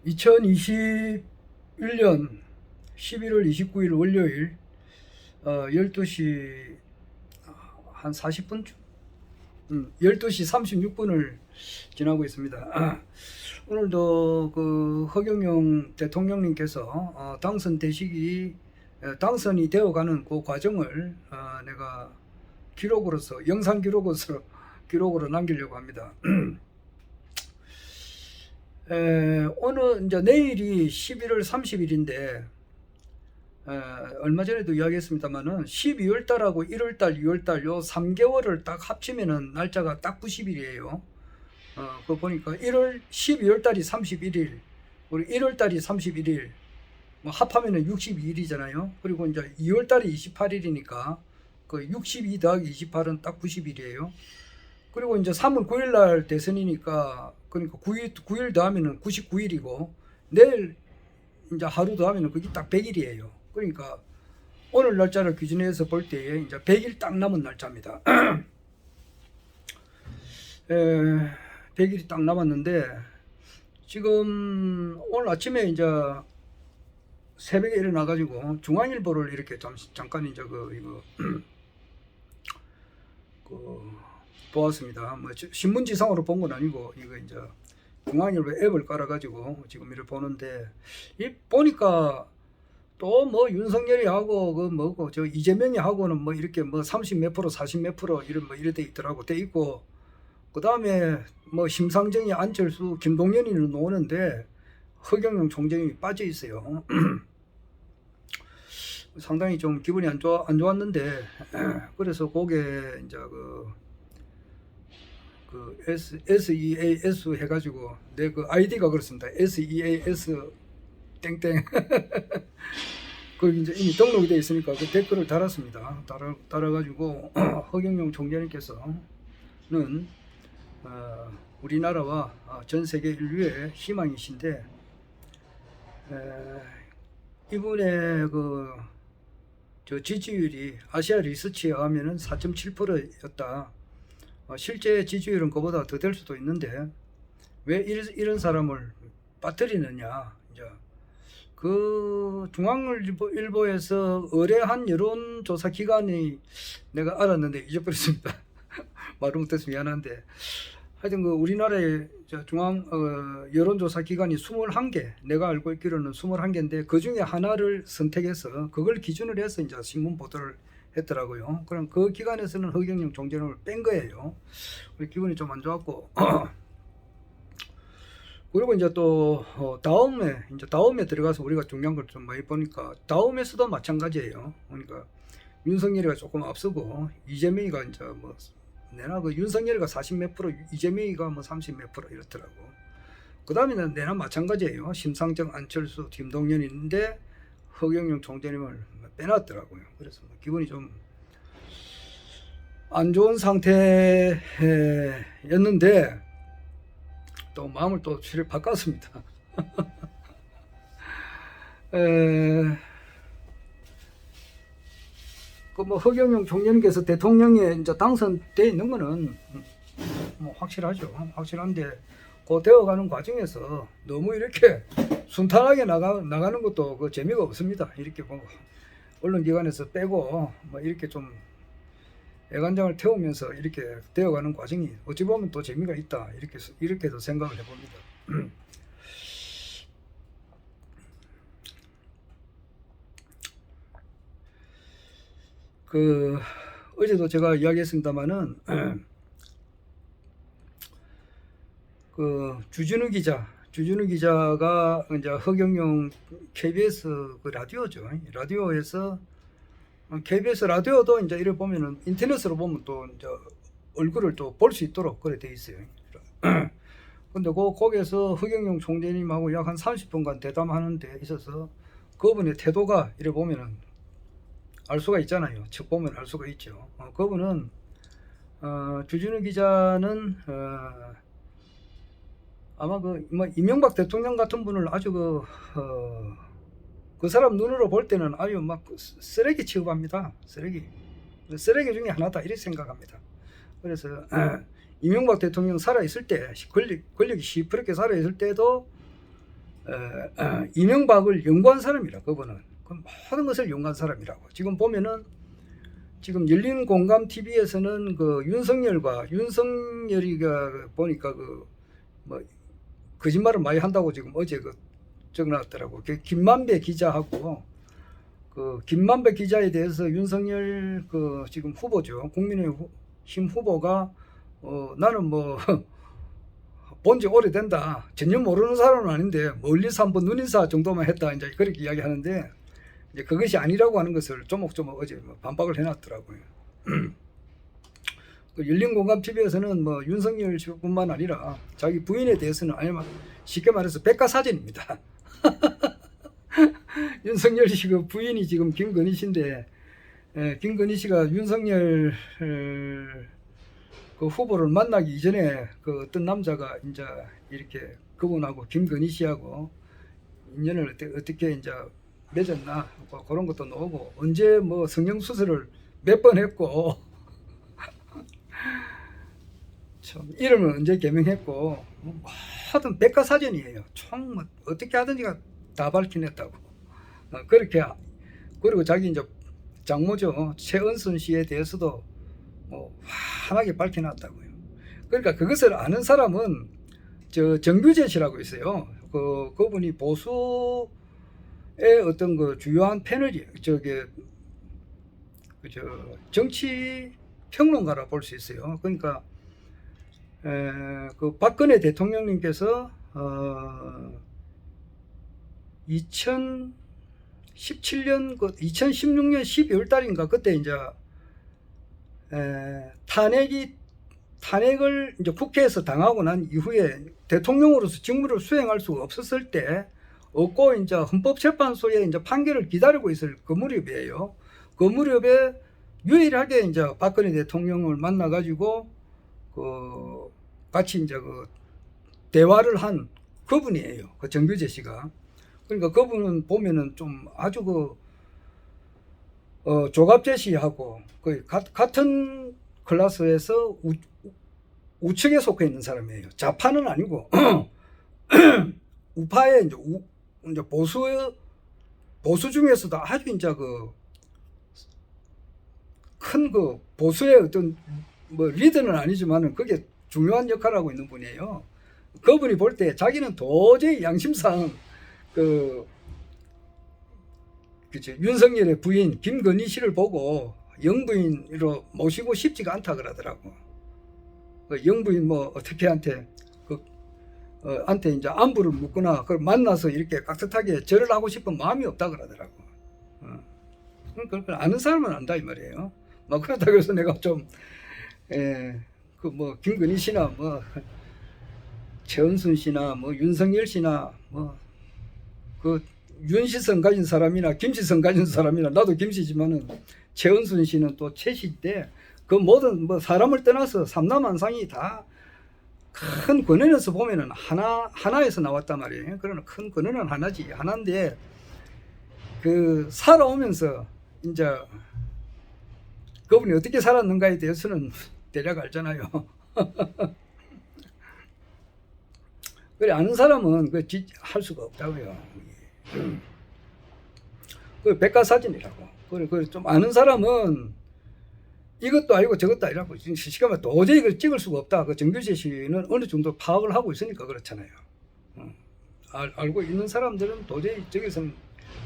2021년 11월 29일 월요일 12시 한 40분쯤 12시 36분을 지나고 있습니다. 오늘도 그 허경영 대통령님께서 당선이 되어가는 그 과정을 내가 기록으로서 영상 기록으로 남기려고 합니다. 오늘 이제 내일이 11월 30일인데 얼마 전에도 이야기했습니다만은 12월 달하고 1월 달, 2월 달 요 3개월을 딱 합치면은 날짜가 딱 90일이에요. 그거 보니까 12월 달이 31일, 우리 1월 달이 31일, 뭐 합하면은 62일이잖아요. 그리고 이제 2월 달이 28일이니까 그 62 더하기 28은 딱 90일이에요. 그리고 이제 3월 9일 날 대선이니까 그러니까 9일 더하면은 99일이고 내일 이제 하루 더하면은 그게 딱 100일이에요. 그러니까 오늘 날짜를 기준해서 볼 때에 이제 100일 딱 남은 날짜입니다. 100일이 딱 남았는데 지금 오늘 아침에 이제 새벽에 일어나가지고 중앙일보를 이렇게 잠깐 이제 이거 보았습니다. 뭐 신문지상으로 본 건 아니고 이거 이제 중앙일보 앱을 깔아가지고 지금 이를 보는데 이 보니까 또 뭐 윤석열이 하고 그 뭐고 저 이재명이 하고는 뭐 이렇게 뭐 30 몇 프로 40 몇 프로 이런 뭐 이래 돼 있더라고 돼 있고 그 다음에 뭐 심상정이 안철수 김동연이 나오는데 허경영 총장이 빠져 있어요. 상당히 좀 기분이 안 좋았는데 그래서 거기에 이제 그 SEAS 해가지고 내 그 아이디가 그렇습니다. SEAS 땡땡 그 이제 이미 등록이 되어 있으니까 그 댓글을 달았습니다. 달아가지고 허경영 총장님께서는 우리나라와 전 세계 인류의 희망이신데 이분의 저 지지율이 아시아 리서치에 의하면은 4.7%였다. 실제 지지율은 그보다 더 될 수도 있는데 왜 이런 사람을 빠뜨리느냐. 이제 그 중앙일보에서 의뢰한 여론조사 기관이 내가 알았는데 잊어버렸습니다. 말을 못해서 미안한데 하여튼 그 우리나라의 중앙 여론조사 기관이 21개, 내가 알고 있기로는 21개인데 그 중에 하나를 선택해서 그걸 기준으로 해서 이제 신문 보도를 했더라고요. 그럼 그 기관에서는 허경영 총장을 뺀 거예요. 우리 기분이 좀 안 좋았고 그리고 이제 또 다음에 들어가서 우리가 중요한 걸 좀 많이 보니까 다음에서도 마찬가지예요. 그러니까 윤석열이가 조금 앞서고 이재명이가 이제 뭐 내나 그 윤석열이가 40 몇 프로, 이재명이가 뭐 30 몇 프로 이렇더라고. 그 다음에는 내나 마찬가지예요. 심상정, 안철수, 김동연이 있는데 허경영 총장님을 빼놨더라고요. 그래서 기분이 좀 안 좋은 상태였는데 또 마음을 또 바꿨습니다. 그 뭐 허경영 총장님께서 대통령에 이제 당선돼 있는 거는 뭐 확실하죠. 확실한데 그 되어가는 과정에서 너무 이렇게 순탄하게 나가는 것도 그 재미가 없습니다. 이렇게 뭐 언론기관에서 빼고 뭐 이렇게 좀 애간장을 태우면서 이렇게 되어가는 과정이 어찌 보면 또 재미가 있다. 이렇게도 생각을 해봅니다. 어제도 제가 이야기했습니다만은 주진우 기자가 이제 허경영 KBS 그 라디오죠. 라디오에서 KBS 라디오도 이제 이래 보면은 인터넷으로 보면 또 이제 얼굴을 또 볼 수 있도록 그래 돼 있어요. 근데 거기에서 허경영 총재님하고 약 한 30분간 대담하는 데 있어서 그분의 태도가 이래 보면은 알 수가 있잖아요. 책 보면 알 수가 있죠. 그분은 주진우 기자는 아마 뭐 이명박 대통령 같은 분을 아주 그 사람 눈으로 볼 때는 아주 막 쓰레기 취급합니다. 쓰레기 중에 하나다 이렇게 생각합니다. 그래서 이명박 대통령 살아있을 때 권력이 시퍼렇게 살아있을 때도 이명박을 연구한 사람이라. 그분은 그 모든 것을 연구한 사람이라고. 지금 보면은 지금 열린공감TV에서는 그 윤석열이가 보니까 그 뭐 거짓말을 많이 한다고 지금 어제 그 적어놨더라고. 김만배 기자하고 그 김만배 기자에 대해서 윤석열 그 지금 후보죠. 국민의힘 후보가 나는 뭐 본지 오래된다. 전혀 모르는 사람은 아닌데 멀리서 한번 눈인사 정도만 했다. 이제 그렇게 이야기하는데 이제 그것이 아니라고 하는 것을 조목조목 어제 반박을 해놨더라고요. 열린공감TV에서는 뭐 윤석열 씨뿐만 아니라 자기 부인에 대해서는 아니면 쉽게 말해서 백과사전입니다. 윤석열 씨 그 부인이 지금 김건희 씨인데, 김건희 씨가 윤석열 그 후보를 만나기 이전에 그 어떤 남자가 이제 이렇게 그분하고 김건희 씨하고 인연을 어떻게 이제 맺었나 뭐 그런 것도 나오고, 언제 뭐 성형수술을 몇 번 했고 참 이름을 언제 개명했고 뭐 하여튼 백과사전이에요. 총 뭐 어떻게 하든지가 다 밝혀냈다고. 그렇게. 그리고 자기 이제 장모죠 최은순 씨에 대해서도 뭐 환하게 밝혀놨다고요. 그러니까 그것을 아는 사람은 저 정규재 씨라고 있어요. 그분이 보수의 어떤 그 주요한 패널이 저게 그저 정치 평론가라 볼 수 있어요. 그러니까 그 박근혜 대통령님께서 2017년 2016년 12월 달인가 그때 이제 탄핵을 이제 국회에서 당하고 난 이후에 대통령으로서 직무를 수행할 수가 없었을 때 없고 이제 헌법재판소에 이제 판결을 기다리고 있을 그 무렵이에요. 그 무렵에 유일하게 이제 박근혜 대통령을 만나 가지고 그 같이 이제 그 대화를 한 그분이에요. 그 정규재 씨가. 그러니까 그분은 보면은 좀 아주 그 조갑재 씨하고 거의 같은 클래스에서 우측에 속해 있는 사람이에요. 좌파는 아니고 우파의 이제 보수 중에서도 아주 이제 그 큰 그 보수의 어떤 뭐 리더는 아니지만은 그게 중요한 역할을 하고 있는 분이에요. 그분이 볼 때 자기는 도저히 양심상 그죠 윤석열의 부인 김건희 씨를 보고 영부인으로 모시고 싶지가 않다 그러더라고. 그 영부인 뭐 어떻게 한테 한테 이제 안부를 묻거나 그걸 만나서 이렇게 깍듯하게 절을 하고 싶은 마음이 없다 그러더라고. 그걸 아는 사람은 안다 이 말이에요. 막 그렇다고 해서 내가 좀 그 뭐 김건희 씨나 뭐 최은순 씨나 뭐 윤석열 씨나 뭐 그 윤시성 가진 사람이나 김시성 가진 사람이나 나도 김씨지만은 최은순 씨는 또 최씨인데 그 모든 뭐 사람을 떠나서 삼남한상이 다 큰 권한에서 보면은 하나에서 나왔단 말이에요. 그러나 큰 권한은 하나인데 그 살아오면서 이제 그분이 어떻게 살았는가에 대해서는 대략 알잖아요. 그래 아는 사람은 그 할 수가 없다고요. 그 백과사전이라고. 그래 좀 아는 사람은 이것도 아니고 저것도 아니라고. 시간만 도저히 이걸 찍을 수가 없다. 그 정규재 씨는 어느 정도 파악을 하고 있으니까 그렇잖아요. 알고 있는 사람들은 도저히 저기서는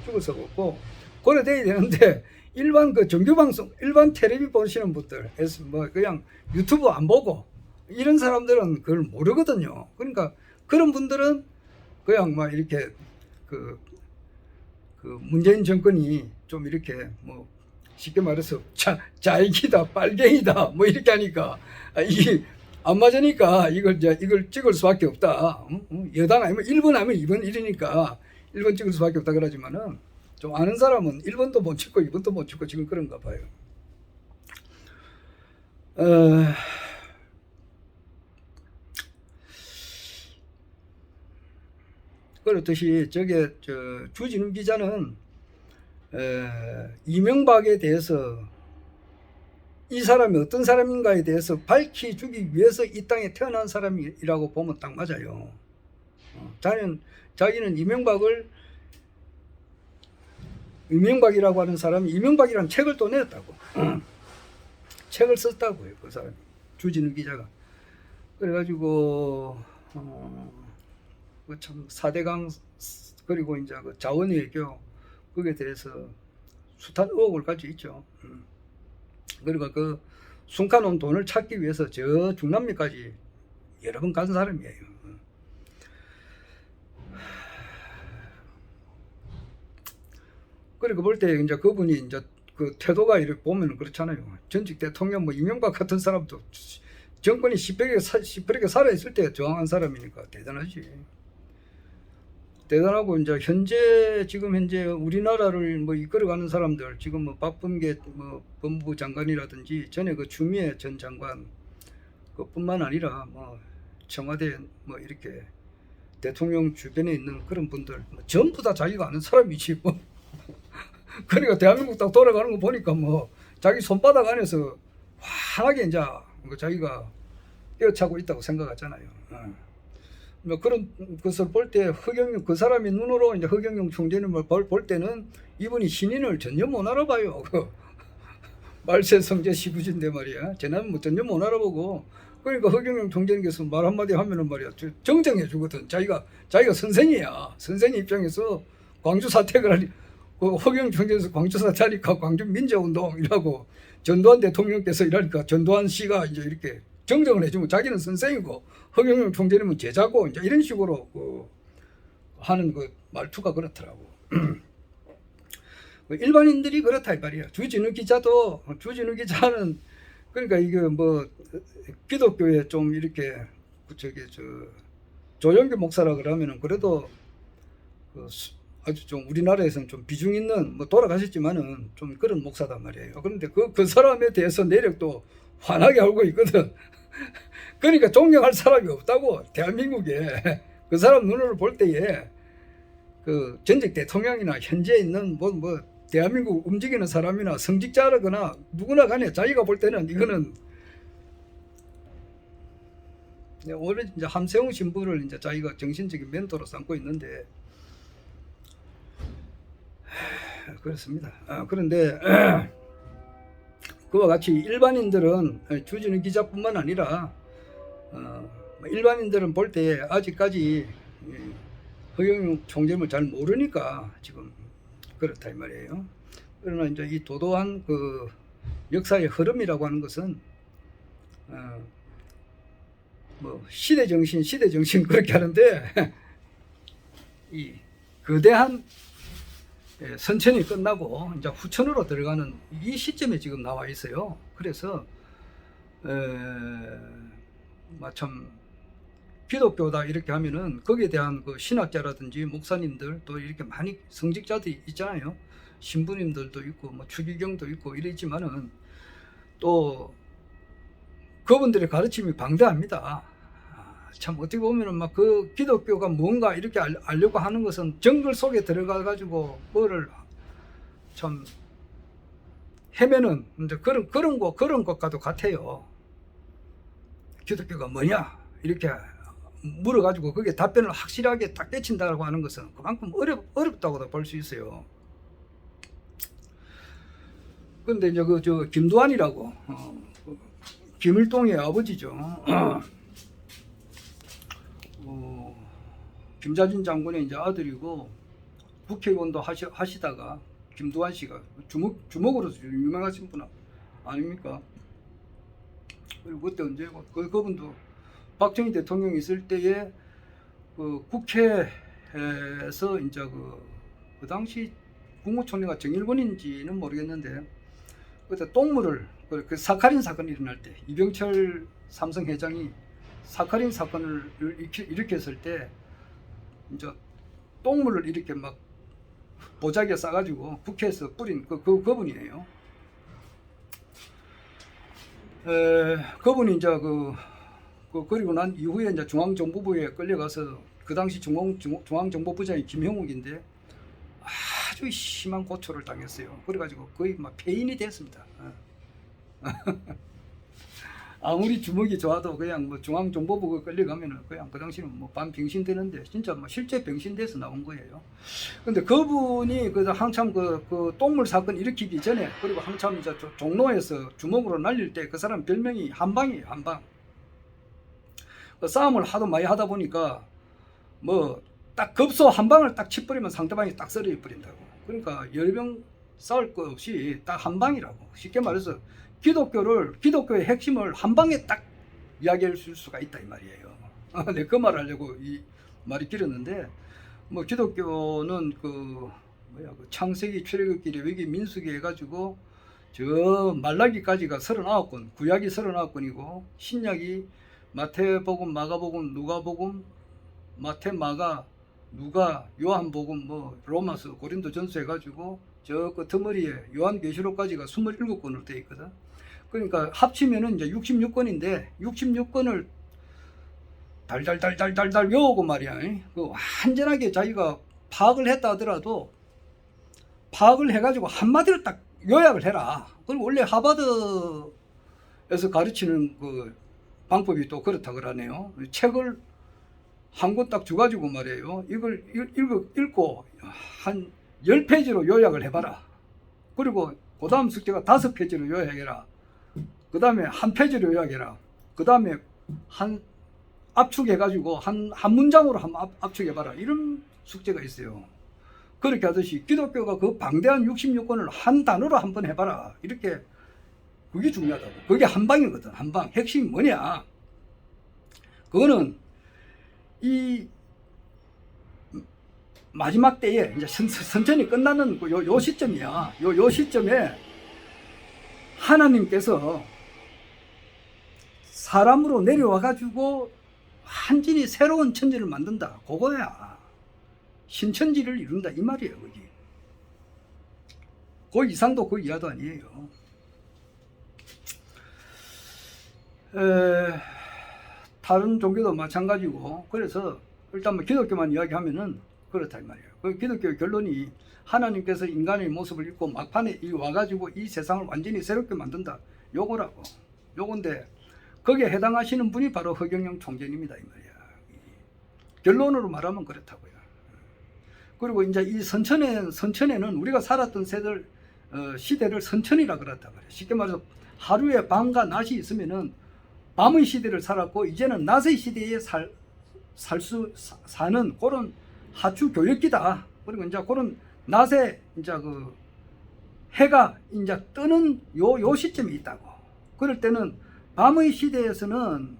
죽을 수가 없고 그래 돼야 되는데 일반 그 정규방송 일반 텔레비 보시는 분들 뭐 그냥 유튜브 안 보고 이런 사람들은 그걸 모르거든요. 그러니까 그런 분들은 그냥 막 이렇게 그 문재인 정권이 좀 이렇게 뭐 쉽게 말해서 자익이다 빨갱이다 뭐 이렇게 하니까 이게 안 맞으니까 이걸 찍을 수밖에 없다. 여당 아니면 1번 아니면 2번 이러니까 1번 찍을 수밖에 없다 그러지만은 좀 아는 사람은 1번도 못 찍고 2번도 못 찍고 지금 그런가 봐요. 그렇듯이 주진우 기자는 이명박에 대해서 이 사람이 어떤 사람인가에 대해서 밝혀주기 위해서 이 땅에 태어난 사람이라고 보면 딱 맞아요. 자기는 이명박이라고 하는 사람이 이명박이라는 책을 또 냈다고. 책을 썼다고요, 그 사람이. 주진우 기자가. 그래가지고 참 4대강 그리고 이제 그 자원외교 거기에 대해서 숱한 의혹을 가지고 있죠. 그리고 그 숨가놓은 돈을 찾기 위해서 저 중남미까지 여러 번 간 사람이에요. 그리고 볼 때 이제 그분이 이제 그 태도가 이렇게 보면 그렇잖아요. 전직 대통령 뭐 이명박 같은 사람도 정권이 시퍼렇게 살아있을 때 저항한 사람이니까 대단하지. 대단하고 이제 지금 현재 우리나라를 뭐 이끌어가는 사람들 지금 뭐 박범계 뭐 법무부 장관이라든지 전에 그 추미애 전 장관 그뿐만 아니라 뭐 청와대 뭐 이렇게 대통령 주변에 있는 그런 분들 뭐 전부 다 자기가 아는 사람이지 뭐. 그러니까 대한민국 딱 돌아가는 거 보니까 뭐 자기 손바닥 안에서 환하게 이제 자기가 떼어차고 있다고 생각하잖아요. 뭐 그런 것을 볼 때 그 사람이 눈으로 이제 허경영 총재님을 볼 때는 이분이 신인을 전혀 못 알아봐요. 말세 성제 시부진데 말이야. 쟤는 뭐 전혀 못 알아보고 그러니까 허경영 총재님께서 말 한마디 하면은 말이야 정정해 주거든. 자기가 선생이야. 선생 입장에서 광주 사택을 하니 허경영 총재에서 광주 사퇴하니까 광주 민주운동이라고 전두환 대통령께서 이러니까 전두환 씨가 이제 이렇게 정정을 해주면 자기는 선생이고 허경영 총재님은 제자고 이제 이런 식으로 하는 그 말투가 그렇더라고. 일반인들이 그렇다 이 말이야. 주진우 기자는 그러니까 이게 뭐 기독교에 좀 이렇게 조영규 목사라 그러면은 그래도 아주 좀 우리나라에서는 좀 비중 있는 뭐 돌아가셨지만은 좀 그런 목사단 말이에요. 그런데 그 사람에 대해서 내력도 환하게 알고 있거든. 그러니까 존경할 사람이 없다고. 대한민국에 그 사람 눈으로 볼 때에 그 전직 대통령이나 현재 있는 뭐 대한민국 움직이는 사람이나 성직자라거나 누구나 간에 자기가 볼 때는 이거는 오히려 이제 함세웅 신부를 이제 자기가 정신적인 멘토로 삼고 있는데 그렇습니다. 그런데 그와 같이 일반인들은 주진우 기자뿐만 아니라 일반인들은 볼 때 아직까지 허경영 총재님을 잘 모르니까 지금 그렇다 이 말이에요. 그러나 이제 이 도도한 그 역사의 흐름이라고 하는 것은 뭐 시대 정신 그렇게 하는데 이 거대한 선천이 끝나고 이제 후천으로 들어가는 이 시점에 지금 나와 있어요. 그래서 참 기독교다 이렇게 하면은 거기에 대한 그 신학자라든지 목사님들 또 이렇게 많이 성직자들이 있잖아요. 신부님들도 있고 뭐 추기경도 있고 이러지만은 또 그분들의 가르침이 방대합니다. 참 어떻게 보면은 막 그 기독교가 뭔가 이렇게 알려고 하는 것은 정글 속에 들어가 가지고 뭐를 참 헤매는 이제 그런 것과도 같아요. 기독교가 뭐냐 이렇게 물어가지고 거기에 답변을 확실하게 딱 떼친다고 하는 것은 그만큼 어렵다고도 볼 수 있어요. 그런데 이제 저 김두한이라고 김일동의 아버지죠. 김자진 장군의 이제 아들이고 국회의원도 하시다가 김두한 씨가 주먹으로서 유명하신 분 아닙니까? 그리고 그때 언제고 그분도 박정희 대통령이 있을 때에 그 국회에서 이제 그 당시 국무총리가 정일본인지는 모르겠는데 그때 똥물을 그 사카린 사건이 일어날 때 이병철 삼성 회장이 사카린 사건을 일으켰을 때 이제 똥물을 이렇게 막 보자기에 싸가지고 국회에서 뿌린 그분이에요. 그분이 이제 그리고 난 이후에 이제 중앙정보부에 끌려가서 그 당시 중앙정보부장이 김형욱인데 아주 심한 고초를 당했어요. 그래가지고 거의 막 폐인이 됐습니다. 아무리 주먹이 좋아도 그냥 뭐 중앙정보부가 끌려가면은 그냥 그 당시는 뭐 반병신 되는데 진짜 뭐 실제 병신 돼서 나온 거예요. 근데 그분이 그 한참 그 똥물 사건 일으키기 전에 그리고 한참 이제 종로에서 주먹으로 날릴 때 그 사람 별명이 한방이에요. 한방. 그 싸움을 하도 많이 하다 보니까 뭐 딱 급소 한 방을 딱 치버리면 상대방이 딱 쓰러져 버린다고. 그러니까 열병 싸울 거 없이 딱 한 방이라고. 쉽게 말해서 기독교의 핵심을 한 방에 딱 이야기할 수가 있다 이 말이에요. 네, 그 말 하려고 이 말이 길었는데, 뭐 기독교는 그 창세기, 출애굽기, 레위기, 민수기 해가지고 저 말라기까지가 39권, 구약이 39권이고 신약이 마태복음, 마가복음, 누가복음, 마태, 마가, 누가, 요한복음, 뭐 로마서, 고린도전서 해가지고 저 끝머리에 요한계시록까지가 27권으로 되어 있거든. 그러니까 합치면은 이제 66권인데 66권을 달달달달달달 외우고 말이야. 그 완전하게 자기가 파악을 했다 하더라도 파악을 해가지고 한마디로 딱 요약을 해라. 그리고 원래 하버드에서 가르치는 그 방법이 또 그렇다 그러네요. 책을 한 권 딱 줘가지고 말이에요. 이걸 읽고 한 10페이지로 요약을 해봐라. 그리고 그 다음 숙제가 5페이지로 요약해라. 그 다음에 한 페이지로 요약해라. 그 다음에 한 압축해가지고 한 문장으로 한번 압축해봐라. 이런 숙제가 있어요. 그렇게 하듯이 기독교가 그 방대한 66권을 한 단어로 한번 해봐라. 이렇게 그게 중요하다고. 그게 한방이거든. 한방. 핵심이 뭐냐? 그거는 이 마지막 때에 이제 선천이 끝나는 요 시점이야. 요 시점에 하나님께서 사람으로 내려와 가지고 완전히 새로운 천지를 만든다. 그거야. 신천지를 이룬다 이 말이에요. 거기. 그 이상도 그 이하도 아니에요. 다른 종교도 마찬가지고. 그래서 일단 뭐 기독교만 이야기하면은 그렇다 이 말이에요. 그 기독교의 결론이 하나님께서 인간의 모습을 입고 막판에 와가지고 이 세상을 완전히 새롭게 만든다. 요거라고. 요건데 거기에 해당하시는 분이 바로 허경영 총재님이다 이 말이야. 결론으로 말하면 그렇다고요. 그리고 이제 이 선천에는 우리가 살았던 시대를 선천이라 그랬단 말이에요. 쉽게 말해서 하루에 밤과 낮이 있으면은 밤의 시대를 살았고 이제는 낮의 시대에 사는 그런 하추 교역기다. 그리고 이제 그런 낮에 이제 그 해가 이제 뜨는 요 시점이 있다고. 그럴 때는 밤의 시대에서는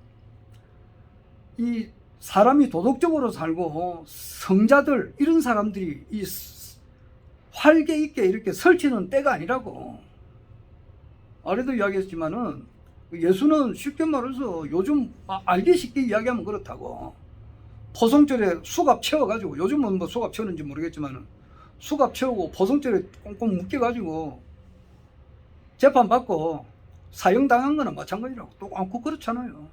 이 사람이 도덕적으로 살고 성자들 이런 사람들이 이 활개 있게 이렇게 설치는 때가 아니라고. 아래도 이야기했지만은 예수는 쉽게 말해서 요즘 알기 쉽게 이야기하면 그렇다고. 포성절에 수갑 채워가지고, 요즘은 뭐 수갑 채우는지 모르겠지만은 수갑 채우고 포성절에 꽁꽁 묶여가지고 재판받고 사형당한 거나 마찬가지라고. 똑같고 그렇잖아요.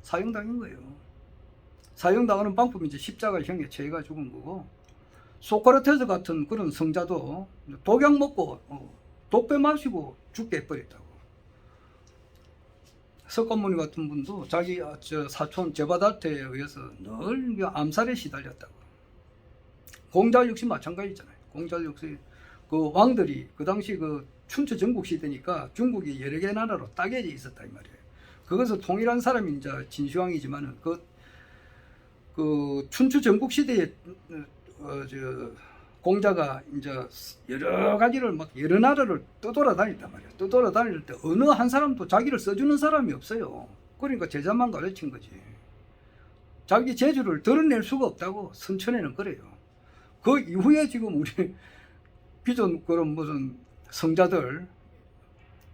사형당한 거예요. 사형당하는 방법이 이제 십자가형에 처해가 죽은 거고, 소크라테스 같은 그런 성자도 독약 먹고 독배 마시고 죽게 해버렸다고. 석가모니 같은 분도 자기 사촌 제바다트에 의해서 늘 암살에 시달렸다고. 공자 역시 마찬가지잖아요. 공자 역시 그 왕들이 그 당시 그 춘추 전국 시대니까 중국이 여러 개 나라로 따개져 있었다 이 말이에요. 그것을 통일한 사람이 이제 진시황이지만은 그 춘추 전국 시대에 공자가 이제 여러 가지를 막 여러 나라를 떠돌아다녔단 말이에요. 떠돌아다닐 때 어느 한 사람도 자기를 써주는 사람이 없어요. 그러니까 제자만 가르친 거지. 자기 재주를 드러낼 수가 없다고. 선천에는 그래요. 그 이후에 지금 우리 기존 그런 무슨 성자들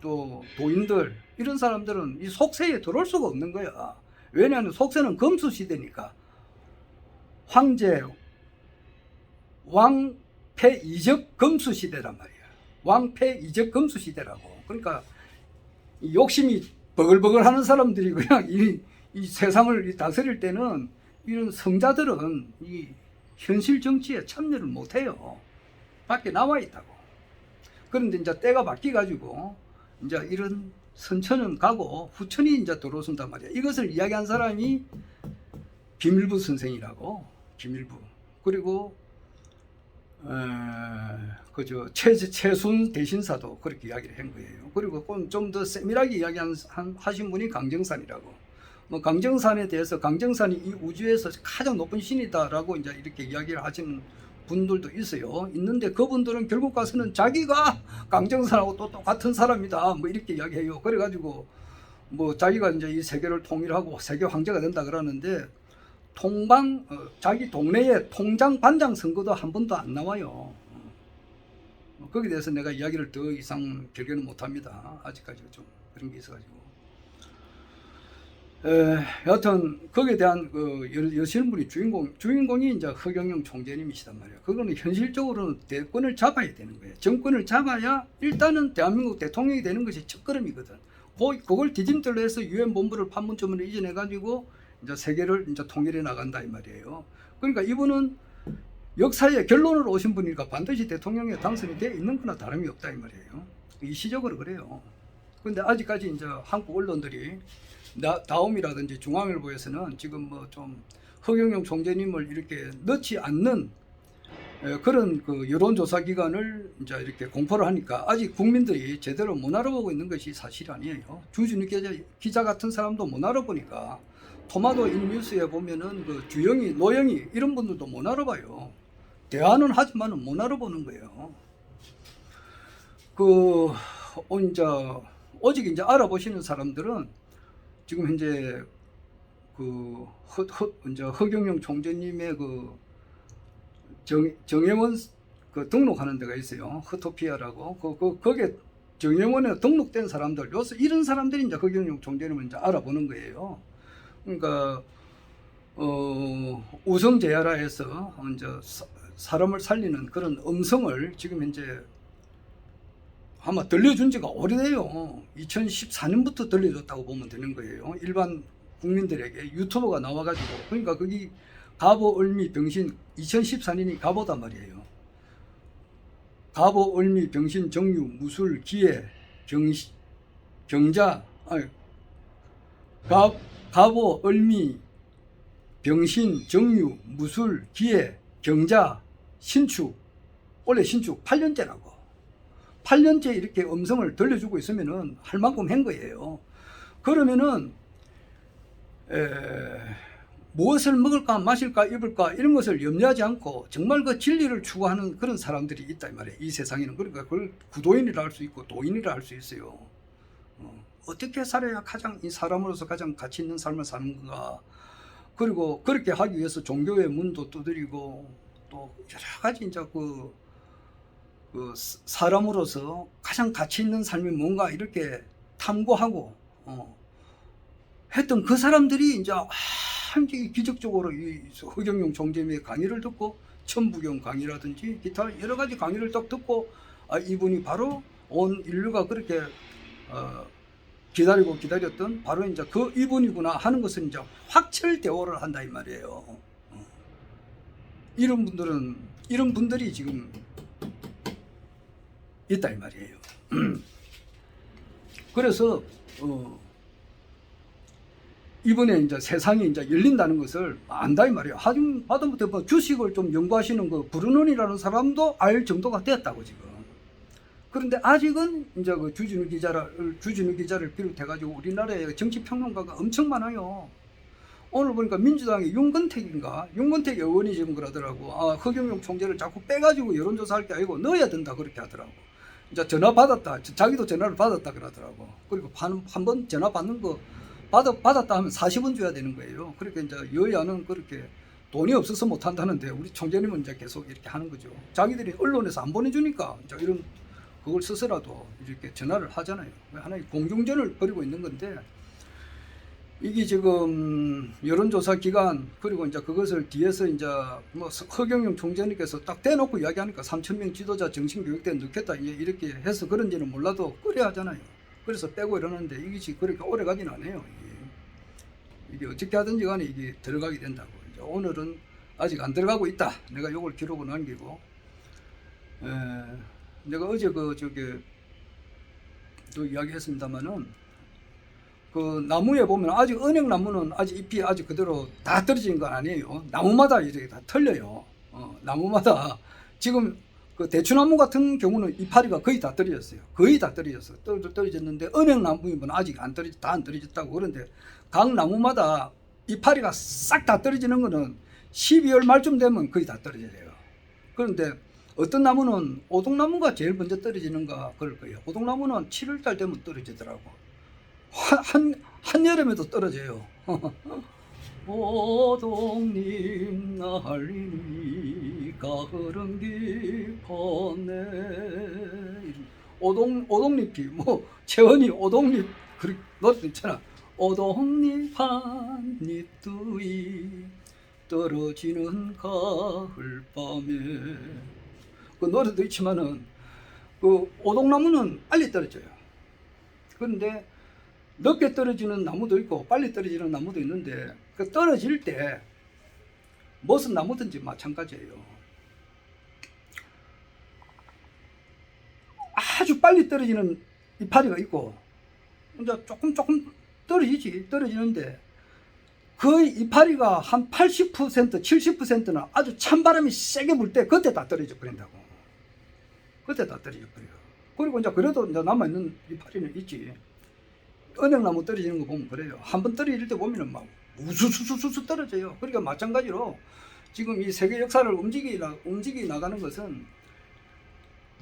또 도인들 이런 사람들은 이 속세에 들어올 수가 없는 거야. 왜냐하면 속세는 금수 시대니까. 황제 왕패 이적 금수 시대란 말이야. 왕패 이적 금수 시대라고. 그러니까 욕심이 버글버글 하는 사람들이 그냥 이 세상을 다스릴 때는 이런 성자들은 이 현실 정치에 참여를 못 해요. 밖에 나와 있다고. 그런데 이제 때가 바뀌어 가지고 이제 이런 선천은 가고 후천이 이제 들어선단 말이야. 이것을 이야기한 사람이 김일부 선생이라고. 김일부. 그리고 그저 최순 대신사도 그렇게 이야기를 한 거예요. 그리고 좀 더 세밀하게 하신 분이 강정산이라고. 뭐 강정산에 대해서 강정산이 이 우주에서 가장 높은 신이다라고 이제 이렇게 이야기를 하시는 분들도 있어요. 있는데 그분들은 결국 가서는 자기가 강정산하고 또 똑같은 사람이다. 뭐 이렇게 이야기해요. 그래가지고 뭐 자기가 이제 이 세계를 통일하고 세계 황제가 된다 그러는데 자기 동네에 통장 반장 선거도 한 번도 안 나와요. 거기에 대해서 내가 이야기를 더 이상 결개는 못합니다. 아직까지 좀 그런 게 있어가지고. 여하튼 거기에 대한 여실물이 주인공이 이제 허경영 총재님이시단 말이에요. 그거는 현실적으로는 대권을 잡아야 되는 거예요. 정권을 잡아야 일단은 대한민국 대통령이 되는 것이 첫걸음이거든. 그걸 디딤돌로 해서 유엔 본부를 판문점으로 이전해 가지고 이제 세계를 이제 통일해 나간다 이 말이에요. 그러니까 이분은 역사의 결론으로 오신 분이니까 반드시 대통령에 당선이 돼 있는 거나 다름이 없다 이 말이에요. 일시적으로 그래요. 그런데 아직까지 이제 한국 언론들이 다음이라든지 중앙일보에서는 지금 뭐 좀 허경영 총재님을 이렇게 넣지 않는 그런 그 여론조사 기관을 이제 이렇게 공포를 하니까 아직 국민들이 제대로 못 알아보고 있는 것이 사실이 아니에요. 주진우 기자 같은 사람도 못 알아보니까 토마토 인뉴스에 보면은 그 주영이, 노영이 이런 분들도 못 알아봐요. 대화는 하지만은 못 알아보는 거예요. 오직 이제 알아보시는 사람들은 지금 현재 이제 허경영 총재님의 정혜원 등록하는 데가 있어요. 허토피아라고. 거기에 정혜원에 등록된 사람들, 요새 이런 사람들이 이제 허경영 총재님을 이제 알아보는 거예요. 그러니까, 우성재야라에서 이제 사람을 살리는 그런 음성을 지금 현재 아마 들려준 지가 오래돼요. 2014년부터 들려줬다고 보면 되는 거예요. 일반 국민들에게 유튜버가 나와가지고. 그러니까 거기 갑오, 을미, 병신 2014년이 갑오단 말이에요. 갑오, 을미, 병신, 정유, 무술, 기해, 경자, 갑오, 을미, 병신, 정유, 무술, 기해, 경자, 신축. 원래 신축 8년째라고. 8년째 이렇게 음성을 들려주고 있으면은 할 만큼 한 거예요. 그러면은 무엇을 먹을까 마실까 입을까 이런 것을 염려하지 않고 정말 그 진리를 추구하는 그런 사람들이 있다 이 말이에요. 이 세상에는. 그러니까 그걸 구도인이라 할 수 있고 도인이라 할 수 있어요. 어떻게 살아야 이 사람으로서 가장 가치 있는 삶을 사는 건가. 그리고 그렇게 하기 위해서 종교의 문도 두드리고 또 여러 가지 이제 사람으로서 가장 가치 있는 삶이 뭔가 이렇게 탐구하고 했던 그 사람들이 이제 기적적으로 이 허경영 총재님의 강의를 듣고 천부경 강의라든지 기타 여러 가지 강의를 딱 듣고 이분이 바로 온 인류가 그렇게 기다렸던 바로 이제 그 이분이구나 하는 것은 이제 확철대오를 한다 이 말이에요. 이런 분들이 지금 있다 이 말이에요. 그래서 이번에 이제 세상이 이제 열린다는 것을 안다 이 말이에요. 하다못해 뭐 주식을 좀 연구하시는 그 브루논이라는 사람도 알 정도가 됐다고 지금. 그런데 아직은 이제 주진우 기자를 비롯해가지고 우리나라에 정치 평론가가 엄청 많아요. 오늘 보니까 민주당의 윤건택 의원이 지금 그러더라고. 허경영 총재를 자꾸 빼가지고 여론조사할 게 아니고 넣어야 된다 그렇게 하더라고. 이제 전화 받았다. 자기도 전화를 받았다 그러더라고. 그리고 한 번 전화 받는 거 받았다 하면 40원 줘야 되는 거예요. 그러니까 이제 여야는 그렇게 돈이 없어서 못 한다는데 우리 총재님은 이제 계속 이렇게 하는 거죠. 자기들이 언론에서 안 보내주니까 이제 이런 그걸 스스로라도 이렇게 전화를 하잖아요. 하나의 공중전을 벌이고 있는 건데 이게 지금 여론조사 기간 그리고 이제 그것을 뒤에서 이제 뭐 허경영 총재님께서 딱 대놓고 이야기하니까 3,000명 지도자 정신교육대 넣겠다 이렇게 해서 그런지는 몰라도 그래 하잖아요. 그래서 빼고 이러는데 이것이 그렇게 오래 가진 않아요. 이게 어떻게 하든지 간에 이게 들어가게 된다고. 이제 오늘은 아직 안 들어가고 있다. 내가 요걸 기록을 남기고 내가 어제 또 이야기했습니다만은 그 나무에 보면 아직 은행나무는 아직 잎이 아직 그대로 다 떨어진 건 아니에요. 나무마다 이렇게 다 틀려요. 나무마다 지금 그 대추나무 같은 경우는 이파리가 거의 다 떨어졌어요. 거의 다 떨어졌어. 떨어졌는데 은행나무는 아직 다 안 떨어졌다고. 그런데 각 나무마다 이파리가 싹 다 떨어지는 거는 12월 말쯤 되면 거의 다 떨어져요. 그런데 어떤 나무는 오동나무가 제일 먼저 떨어지는가 그럴 거예요. 오동나무는 7월달 되면 떨어지더라고. 한여름에도 떨어져요. 오동잎 날리니 가을은 깊었네. 오동잎이 뭐 채원이 오동잎 그 노래 있잖아. 오동잎 한잎 두이 떨어지는 가을밤에. 그 노래도 있지만은 그 오동나무는 빨리 떨어져요. 그런데 늦게 떨어지는 나무도 있고 빨리 떨어지는 나무도 있는데 그 떨어질 때 무슨 나무든지 마찬가지예요. 아주 빨리 떨어지는 이파리가 있고 이제 조금 떨어지는데 그 이파리가 한 80% 70%는 아주 찬바람이 세게 불 때 그때 다 떨어져 버린다고. 그때 다 떨어져 버려요. 그리고 이제 그래도 이제 남아있는 이파리는 있지. 은행나무 떨어지는 거 보면 그래요. 한번 떨어질 때 보면은 막 우수수수수 떨어져요. 그러니까 마찬가지로 지금 이 세계 역사를 움직이 나가는 것은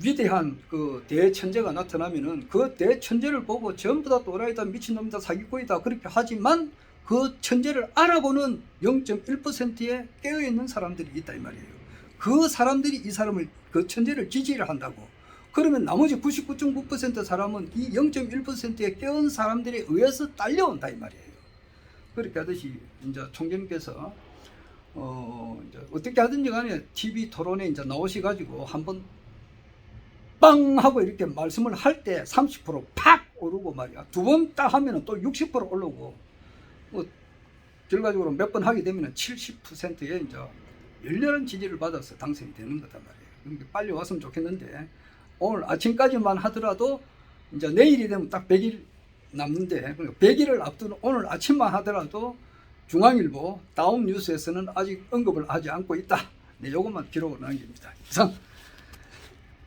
위대한 그 대천재가 나타나면은 그 대천재를 보고 전부 다 또라이다, 미친놈이다, 사기꾼이다 그렇게 하지만 그 천재를 알아보는 0.1%의 깨어있는 사람들이 있다 이 말이에요. 그 사람들이 이 사람을 그 천재를 지지를 한다고. 그러면 나머지 99.9% 사람은 이 0.1%의 깨어있는 사람들에 의해서 딸려온다 이 말이에요. 그렇게 하듯이 이제 총재님께서 이제 어떻게 하든지 간에 TV 토론에 이제 나오셔가지고 한번 빵 하고 이렇게 말씀을 할 때 30%팍 오르고 말이야. 두 번 딱 하면은 또 60% 오르고 결과적으로 몇 번 하게 되면은 70%의 이제 열렬한 지지를 받아서 당선이 되는 거단 말이에요. 그러니까 빨리 왔으면 좋겠는데 오늘 아침까지만 하더라도 이제 내일이 되면 딱 100일 남는데 100일을 앞둔 오늘 아침만 하더라도 중앙일보 다운 뉴스에서는 아직 언급을 하지 않고 있다. 네, 요것만 기록을 남깁니다. 이상.